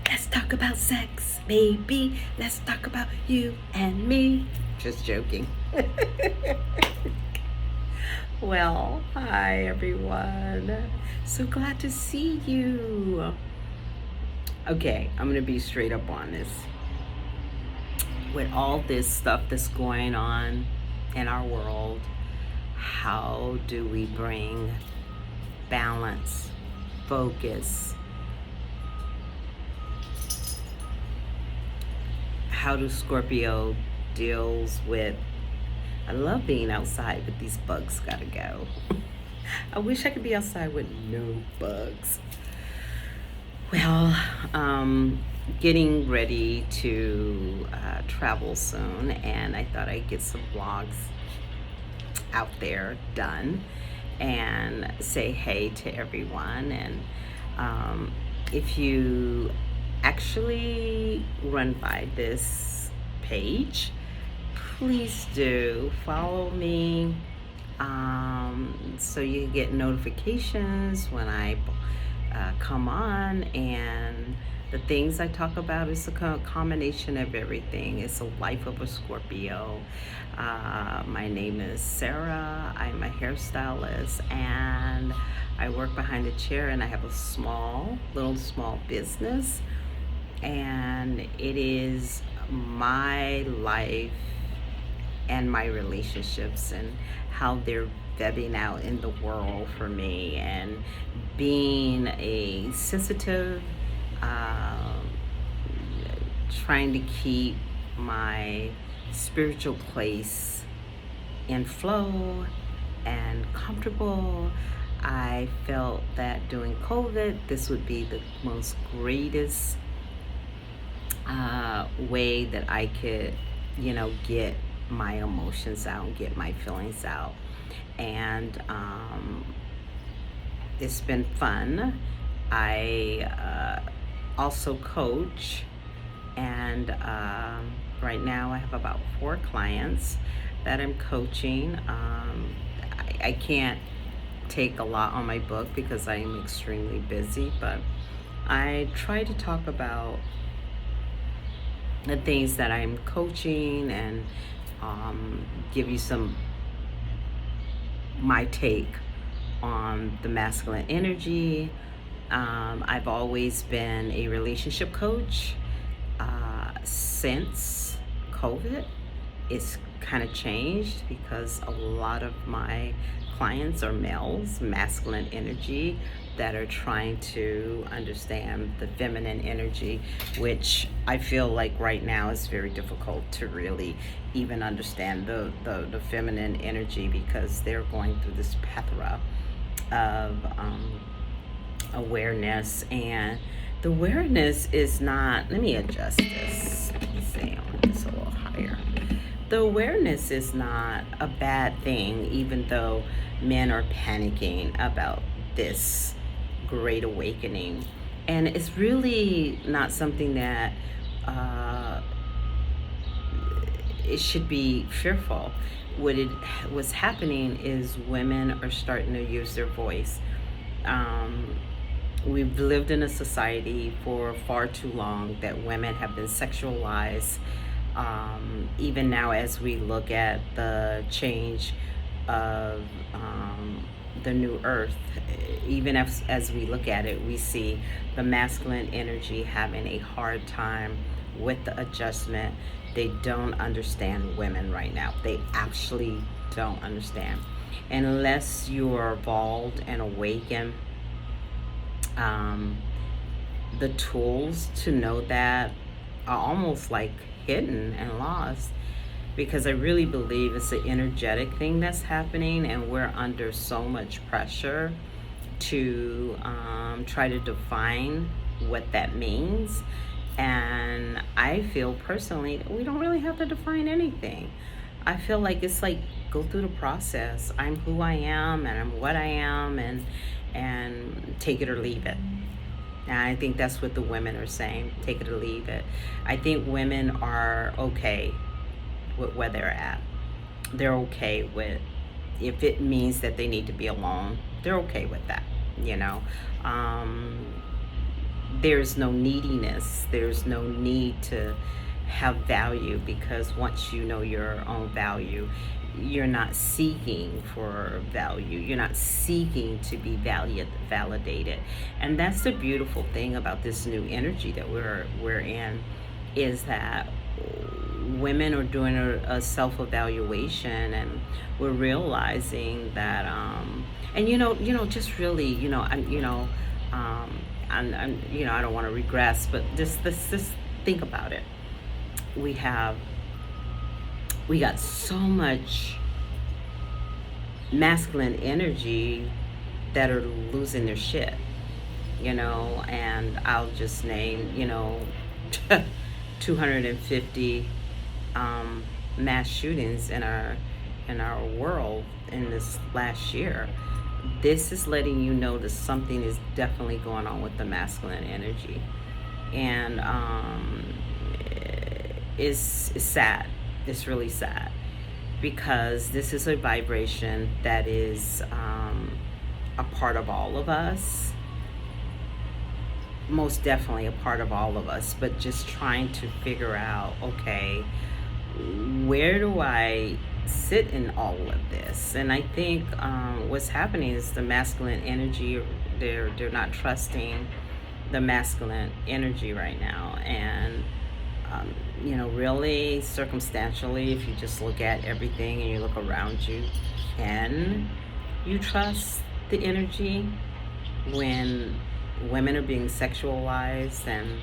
Let's talk about sex, baby. Let's talk about you and me. Just joking. Well, hi everyone. So glad to see you. Okay, I'm gonna be straight up on this. With all this stuff that's going on in our world, how do we bring balance, focus? How do Scorpio deals with, I love being outside, but these bugs gotta go. I wish I could be outside with no bugs. Well, getting ready to travel soon, and I thought I'd get some vlogs out there done and say hey to everyone. And if you actually run by this page, please do follow me, so you get notifications when I come on. And the things I talk about is a combination of everything. It's a life of a Scorpio. My name is Sarah. I'm a hairstylist, and I work behind the chair, and I have a little small business. And it is my life and my relationships and how they're vebbing out in the world for me, and being a sensitive, um, trying to keep my spiritual place in flow and comfortable. I felt that during COVID, this would be the most greatest way that I could, get my emotions out, get my feelings out. And it's been fun. I also coach, and right now I have about 4 clients that I'm coaching. I can't take a lot on my book because I'm extremely busy, but I try to talk about the things that I'm coaching, and give you some my take on the masculine energy. I've always been a relationship coach. Since COVID, it's kind of changed because a lot of my clients are males, masculine energy, that are trying to understand the feminine energy, which I feel like right now is very difficult to really even understand the feminine energy, because they're going through this plethora of awareness. And the awareness is not, let me adjust this. Let's see, I want this a little higher. The awareness is not a bad thing, even though men are panicking about this great awakening. And it's really not something that it should be fearful. What's happening is women are starting to use their voice. We've lived in a society for far too long that women have been sexualized. Even now, as we look at the change of the new earth, even as we look at it, we see the masculine energy having a hard time with the adjustment. They don't understand women right now. They actually don't understand. Unless you're evolved and awakened, the tools to know that are almost like hidden and lost, because I really believe it's an energetic thing that's happening, and we're under so much pressure to try to define what that means. And I feel personally that we don't really have to define anything. I feel like it's like, go through the process. I'm who I am, and I'm what I am, and take it or leave it. And I think that's what the women are saying, take it or leave it. I think women are okay with where they're at. They're okay with, if it means that they need to be alone, they're okay with that, you know. there's no neediness, there's no need to have value, because once you know your own value, you're not seeking for value, you're not seeking to be validated. And that's the beautiful thing about this new energy that we're in, is that women are doing a self-evaluation, and we're realizing that and just really, um I don't want to regress, but just think about it. we have we got so much masculine energy that are losing their shit, and I'll just name, 250 mass shootings in our world in this last year. This is letting you know that something is definitely going on with the masculine energy, and it's sad. It's really sad, because this is a vibration that is a part of all of us, most definitely a part of all of us, but just trying to figure out, okay, where do I sit in all of this? And I think what's happening is the masculine energy, they're not trusting the masculine energy right now. And really circumstantially, if you just look at everything and you look around you, can you trust the energy when women are being sexualized and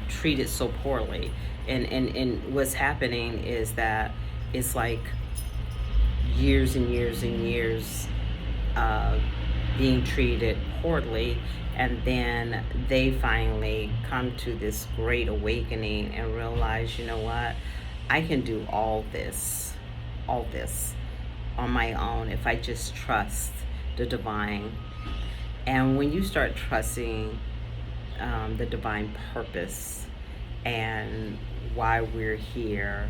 treated so poorly? And what's happening is that it's like years and years and years being treated poorly, and then they finally come to this great awakening and realize, you know what, I can do all this on my own if I just trust the divine. And when you start trusting the divine purpose and why we're here,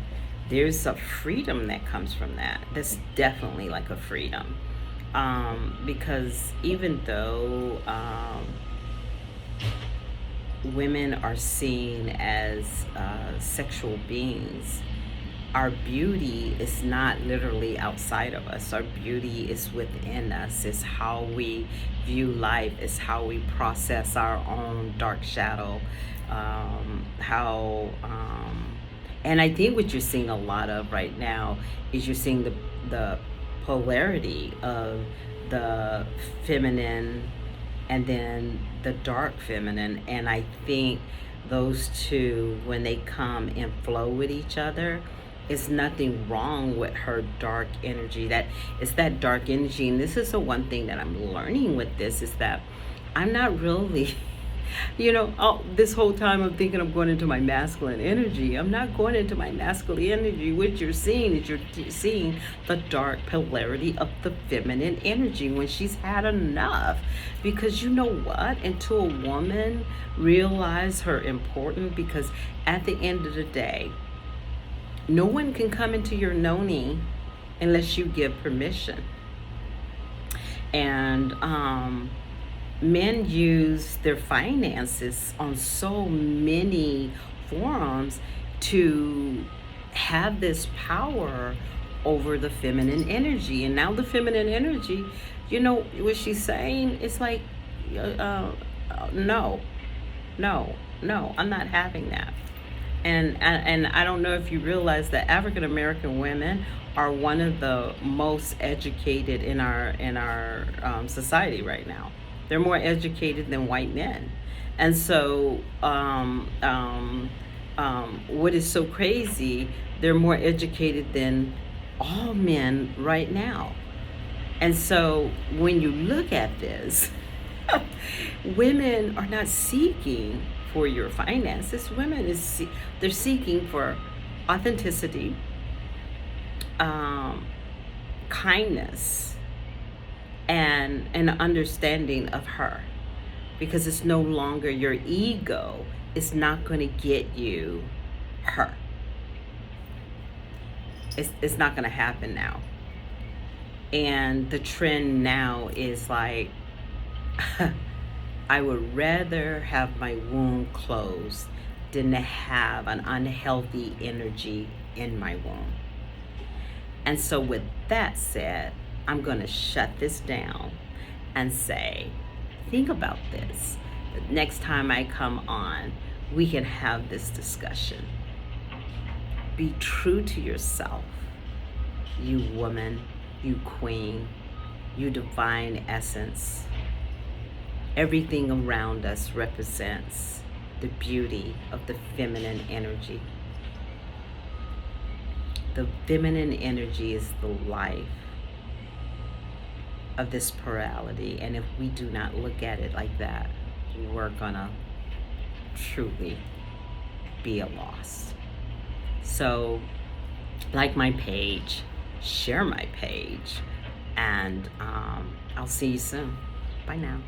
there's a freedom that comes from that. That's definitely like a freedom. Because even though women are seen as sexual beings, our beauty is not literally outside of us. Our beauty is within us. It's how we view life. It's how we process our own dark shadow. And I think what you're seeing a lot of right now is you're seeing the polarity of the feminine and then the dark feminine. And I think those two, when they come and flow with each other, it's nothing wrong with her dark energy. That it's that dark energy. And this is the one thing that I'm learning with this, is that I'm not really this whole time I'm thinking I'm going into my masculine energy. I'm not going into my masculine energy. What you're seeing is you're seeing the dark polarity of the feminine energy when she's had enough. Because you know what? Until a woman realize her importance, because at the end of the day, no one can come into your noni unless you give permission. And men use their finances on so many forums to have this power over the feminine energy. And now the feminine energy, what she's saying, it's like, no, I'm not having that. And I don't know if you realize that African American women are one of the most educated in our society right now. They're more educated than white men. And so what is so crazy, they're more educated than all men right now. And so when you look at this, women are not seeking for your finances. Women they're seeking for authenticity, kindness, and an understanding of her, because it's no longer your ego. It's not going to get you her. It's not going to happen now. And the trend now is like I would rather have my womb closed than to have an unhealthy energy in my womb. And so, with that said, I'm going to shut this down and say, think about this. Next time I come on, we can have this discussion. Be true to yourself, you woman, you queen, you divine essence. Everything around us represents the beauty of the feminine energy. The feminine energy is the life of this plurality, and if we do not look at it like that, we're gonna truly be a loss. So, like my page, share my page, and I'll see you soon. Bye now.